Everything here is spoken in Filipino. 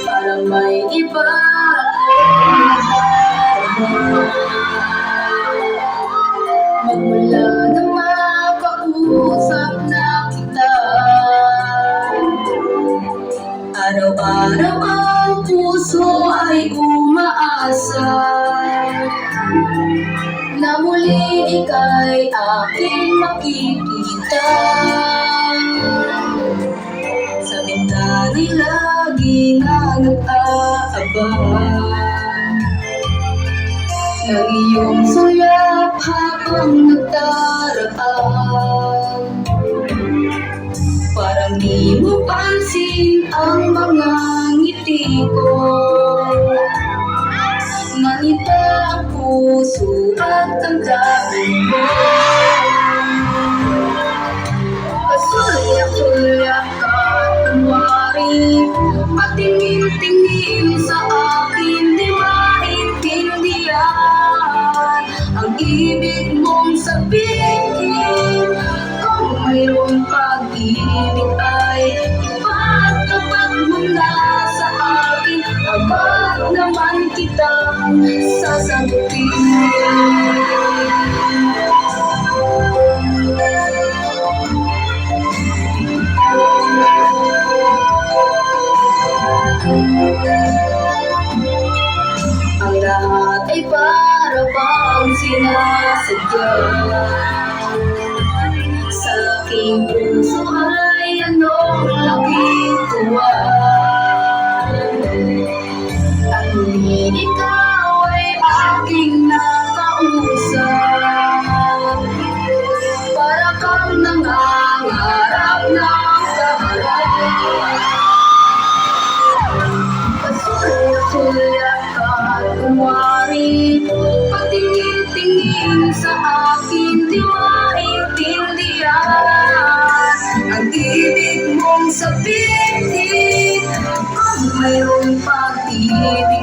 Parang may iba magmula nang makausap na kita. Araw-araw ang puso ay umaasa na muli ika'y aking makikita. Sa bintana'y lagi na nag-aabang ng iyong sulap habang nagdaraan. Parang di mo pansin ang mga ngiti ko. Manita ang puso at ang dami mo. Kasulyak-sulyak ka, kunwari patingin-tingin sa akin, di maintindihan ang ibig mong sabihin. Kung mayroong pag-ibig ay ipagtapat mo na sa akin, agad naman kitang sasagutin. Ang lahat ay para bang sinasadya. Sa aking puso ay anong laking tuwa. At muli ikaw ay aking nakausap. Para kang nangangarap ng kaharap. Kasulyak-sulyak ka at kunwari patingin-tingin sa akin, di maintindihan ang ibig mong sabihin. Kung mayroong pag-ibig